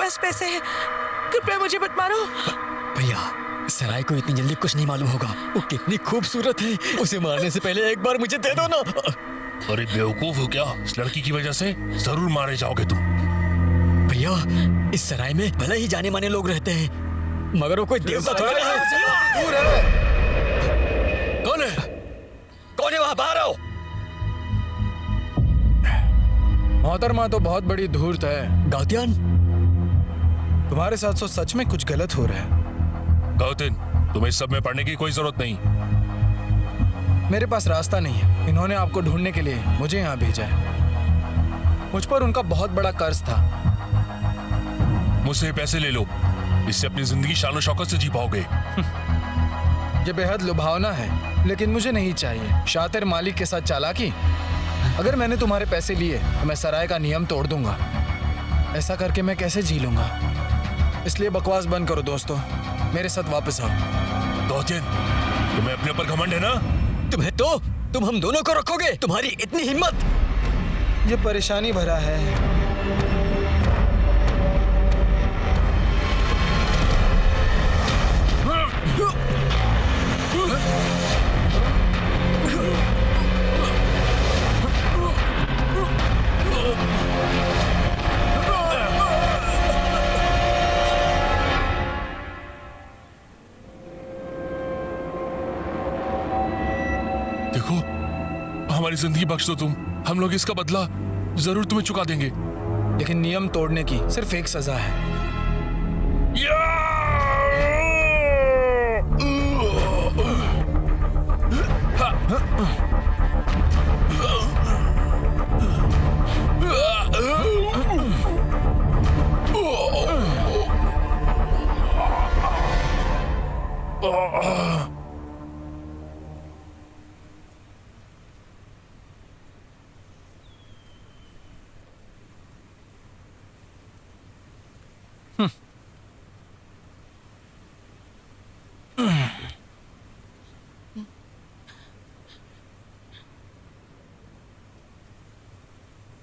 पास पैसे हैं, कृपया मुझे मत मारो। भैया, सराय को इतनी जल्दी कुछ नहीं मालूम होगा। वो कितनी खूबसूरत है, उसे मारने से पहले एक बार मुझे दे दो ना। अरे बेवकूफ हो क्या? इस लड़की की वजह से जरूर मारे जाओगे तुम। भैया, इस सराय में भले ही जाने माने लोग रहते हैं, मगर वो कोई देवता थोड़ा है। दूर है। कौन है? कौन है वहाँ? बाहर आओ। मोहतरमा तो बहुत बड़ी धूर्त है। गाउतियान, तुम्हारे साथ तो सच में कुछ गलत हो रहा है। गौतिन, तुम्हें इस सब में पढ़ने की कोई जरूरत नहीं। मेरे पास रास्ता नहीं है। इन्होंने आपको ढूंढने के लिए मुझे यहाँ भेजा है। मुझ पर उनका बहुत बड़ा कर्ज था। मुझसे पैसे ले लो, इससे अपनी जिंदगी शान शौकत से जी पाओगे। ये बेहद लुभावना है, लेकिन मुझे नहीं चाहिए। शातिर मालिक के साथ चालाकी। अगर मैंने तुम्हारे पैसे लिए तो मैं सराय का नियम तोड़ दूंगा। ऐसा करके मैं कैसे जी लूंगा? इसलिए बकवास बंद करो दोस्तों, मेरे साथ वापस आओ। गौतिन, तुम्हें अपने ऊपर घमंड है ना? तुम्हें तो तुम हम दोनों को रखोगे? तुम्हारी इतनी हिम्मत? ये परेशानी भरा है। देखो, हमारी जिंदगी बख्श दो तुम, हम लोग इसका बदला जरूर तुम्हें चुका देंगे। लेकिन नियम तोड़ने की सिर्फ एक सजा है।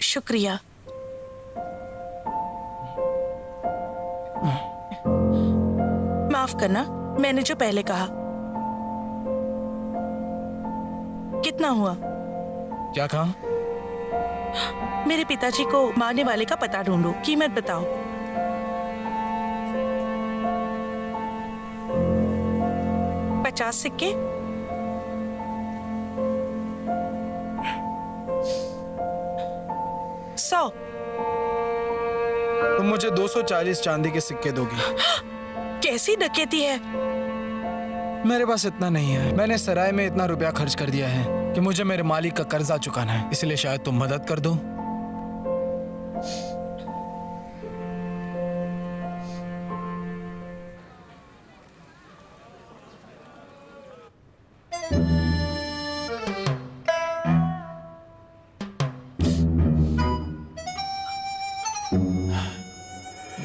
शुक्रिया। माफ करना, मैंने जो पहले कहा। कितना हुआ? क्या कहा? मेरे पिताजी को मारने वाले का पता ढूंढो, कीमत बताओ। $50 सिक्के। $100। तुम मुझे 240 चांदी के सिक्के दोगी? कैसी डकैती है? मेरे पास इतना नहीं है। मैंने सराय में इतना रुपया खर्च कर दिया है कि मुझे मेरे मालिक का कर्जा चुकाना है। इसलिए शायद तुम मदद कर दो।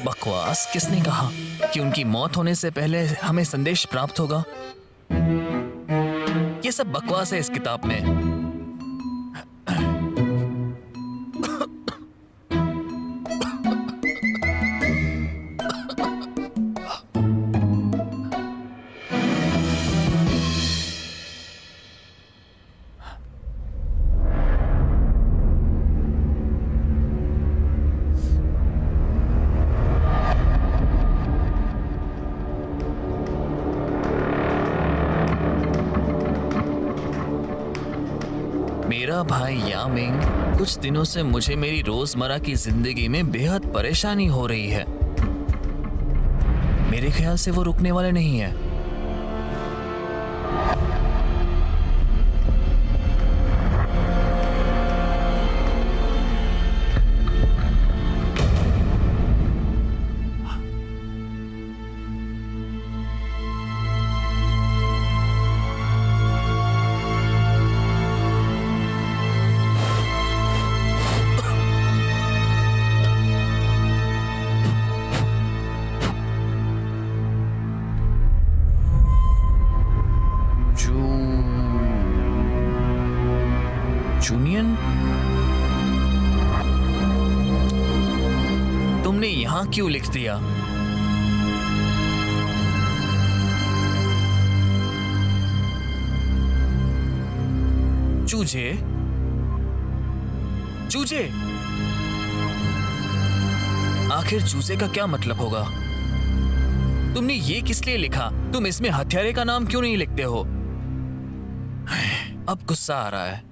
बकवास। किसने कहा कि उनकी मौत होने से पहले हमें संदेश प्राप्त होगा? ये सब बकवास है इस किताब में। मेरा भाई यामिंग कुछ दिनों से मुझे मेरी रोजमर्रा की जिंदगी में बेहद परेशानी हो रही है। मेरे ख्याल से वो रुकने वाले नहीं है। तुमने यहाँ क्यों लिख दिया? चूजे, चूजे। आखिर चूजे का क्या मतलब होगा? तुमने ये किस लिए लिखा? तुम इसमें हत्यारे का नाम क्यों नहीं लिखते हो? अब गुस्सा आ रहा है।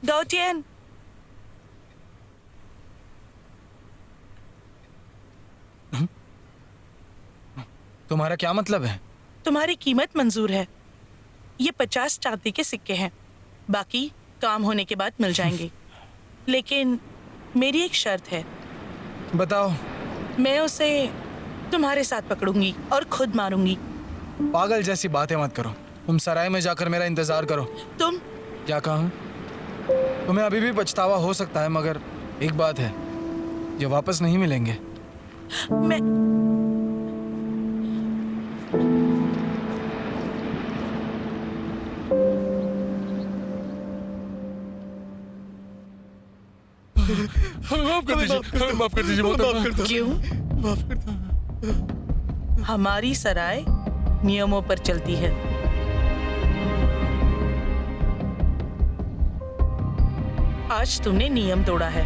गाउटियन, तुम्हारा क्या मतलब है? तुम्हारी कीमत मंजूर है। ये 50 चांदी के सिक्के हैं, बाकी काम होने के बाद मिल जाएंगे। लेकिन मेरी एक शर्त है। बताओ। मैं उसे तुम्हारे साथ पकड़ूंगी और खुद मारूंगी। पागल जैसी बातें मत करो। तुम सराय में जाकर मेरा इंतजार करो। तुम क्या कहा? तुम्हें अभी भी पछतावा हो सकता है, मगर एक बात है, ये वापस नहीं मिलेंगे। मैं हमें माफ कर दीजिए, हमें माफ कर दीजिए, मोहतरमा। क्यों? हमारी सराय नियमों पर चलती है। आज तुमने नियम तोड़ा है।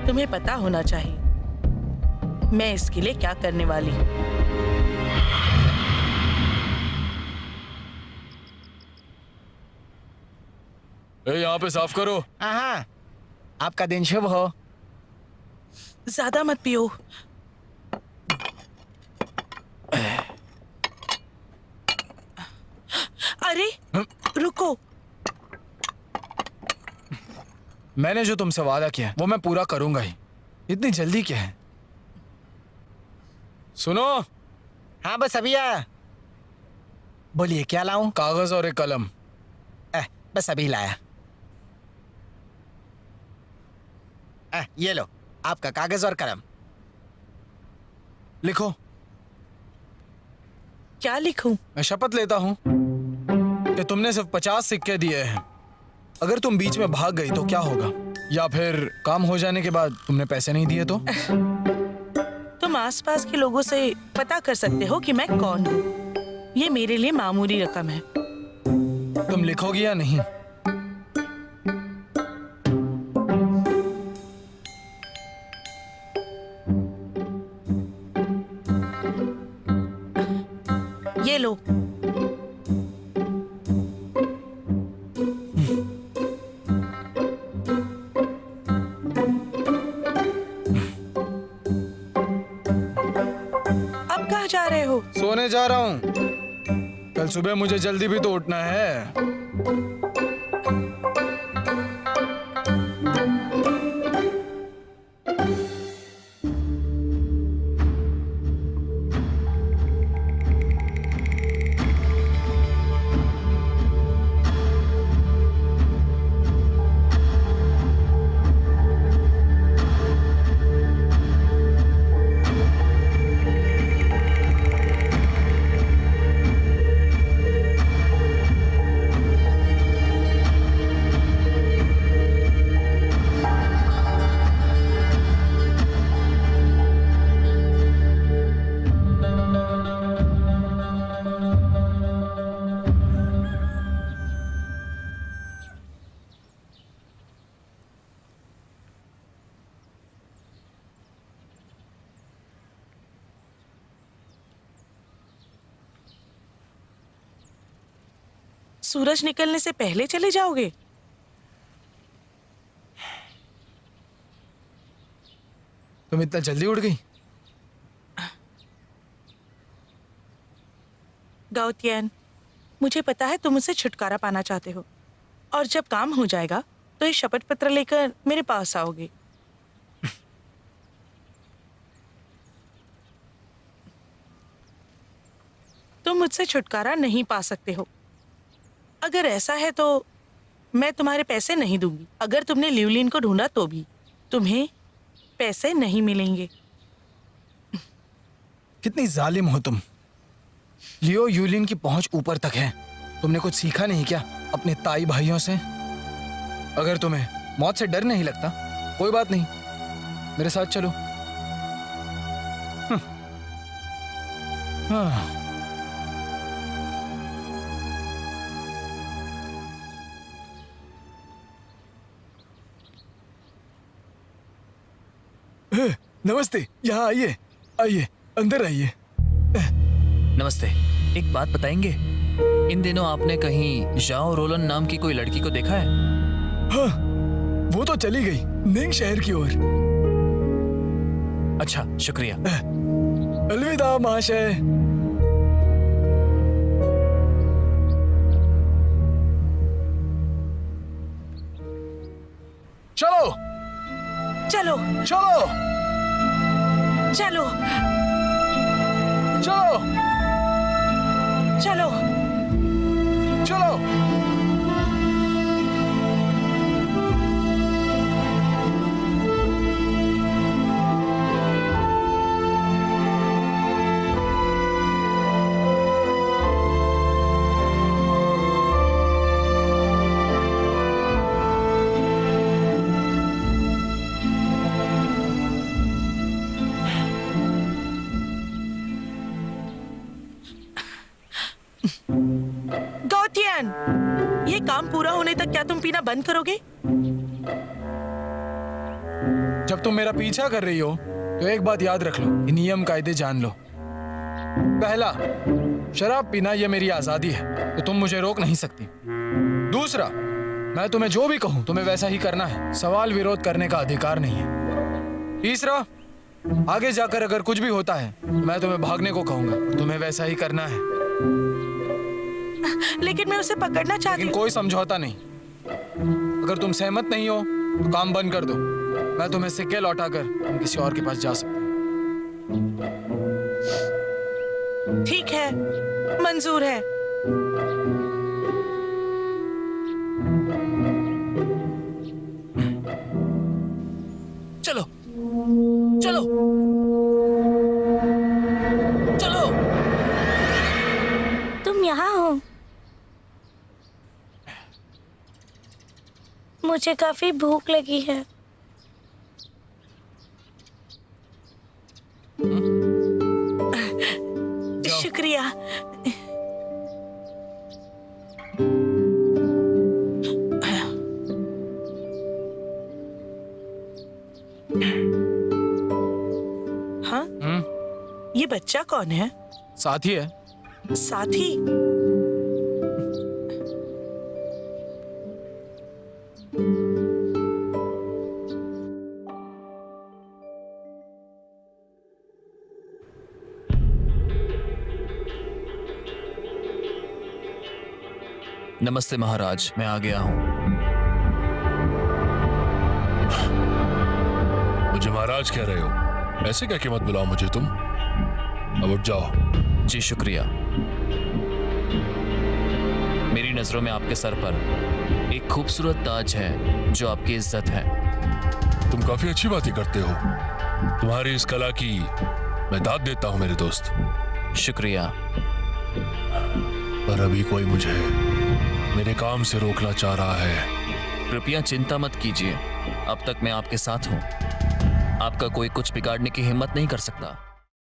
तुम्हें पता होना चाहिए मैं इसके लिए क्या करने वाली हूँ। यहाँ पे साफ करो। हाँ, आपका दिन शुभ हो। ज्यादा मत पियो। अरे रुको। मैंने जो तुमसे वादा किया वो मैं पूरा करूंगा ही। इतनी जल्दी क्या है? सुनो। हाँ, बस अभी आया। बोलिए, क्या लाऊं? कागज और एक कलम। बस अभी लाया। ये लो, आपका कागज और कलम। लिखो। क्या लिखूं? मैं शपथ लेता हूँ कि तुमने सिर्फ 50 सिक्के दिए हैं। अगर तुम बीच में भाग गई तो क्या होगा? या फिर काम हो जाने के बाद तुमने पैसे नहीं दिए तो? तुम आसपास के लोगों से पता कर सकते हो कि मैं कौन हूँ। ये मेरे लिए मामूली रकम है। तुम लिखोगी या नहीं? ये लो। अब कहाँ जा रहे हो? सोने जा रहा हूँ। कल सुबह मुझे जल्दी भी तो उठना है। सूरज निकलने से पहले चले जाओगे? तुम इतना जल्दी उठ गई? गाउटियन, मुझे पता है तुम मुझसे छुटकारा पाना चाहते हो, और जब काम हो जाएगा तो ये शपथ पत्र लेकर मेरे पास आओगे। तुम मुझसे छुटकारा नहीं पा सकते हो। अगर ऐसा है तो मैं तुम्हारे पैसे नहीं दूंगी। अगर तुमने ल्यूलिन को ढूंढा तो भी तुम्हें पैसे नहीं मिलेंगे। कितनी जालिम हो तुम। लियो यूलिन की पहुंच ऊपर तक है। तुमने कुछ सीखा नहीं क्या अपने ताई भाइयों से? अगर तुम्हें मौत से डर नहीं लगता, कोई बात नहीं, मेरे साथ चलो। हाँ। नमस्ते, यहाँ आइए, आइए, अंदर आइए। नमस्ते। एक बात बताएंगे, इन दिनों आपने कहीं जाओ रोलन नाम की कोई लड़की को देखा है? हाँ, वो तो चली गई निंग शहर की ओर। अच्छा, शुक्रिया। अलविदा महाशय। चलो चलो चलो चलो चलो चलो। चलो। गौतियन, ये काम पूरा होने तक क्या तुम पीना बंद करोगे? जब तुम मेरा पीछा कर रही हो तो एक बात याद रख लो, ये नियम कायदे जान लो। पहला, शराब पीना ये मेरी आजादी है, तो तुम मुझे रोक नहीं सकती। दूसरा, मैं तुम्हें जो भी कहूं तुम्हें वैसा ही करना है, सवाल विरोध करने का अधिकार नहीं है। तीसरा, आगे जाकर अगर कुछ भी होता है तो मैं तुम्हें भागने को कहूंगा, तुम्हें वैसा ही करना है। लेकिन मैं उसे पकड़ना चाहती लेकिन हूँ। कोई समझौता नहीं। अगर तुम सहमत नहीं हो तो काम बंद कर दो, मैं तुम्हें सिक्के लौटाकर तुम किसी और के पास जा सकती हूँ। ठीक है, मंजूर है। चलो चलो चलो। तुम यहाँ हो? मुझे काफी भूख लगी है। शुक्रिया। हाँ, ये बच्चा कौन है? साथी है। साथी? नमस्ते महाराज, मैं आ गया हूँ। मुझे महाराज कह रहे हो? ऐसे क्या कि मत बुलाओ मुझे तुम। अब उठ जाओ। जी शुक्रिया। मेरी नजरों में आपके सर पर एक खूबसूरत ताज है जो आपकी इज्जत है। तुम काफी अच्छी बातें करते हो। तुम्हारी इस कला की मैं दाद देता हूँ मेरे दोस्त। शुक्रिया। पर अभी कोई मुझे मेरे काम से रोकना चाह रहा है। कृपया चिंता मत कीजिए, अब तक मैं आपके साथ हूँ। आपका कोई कुछ बिगाड़ने की हिम्मत नहीं कर सकता।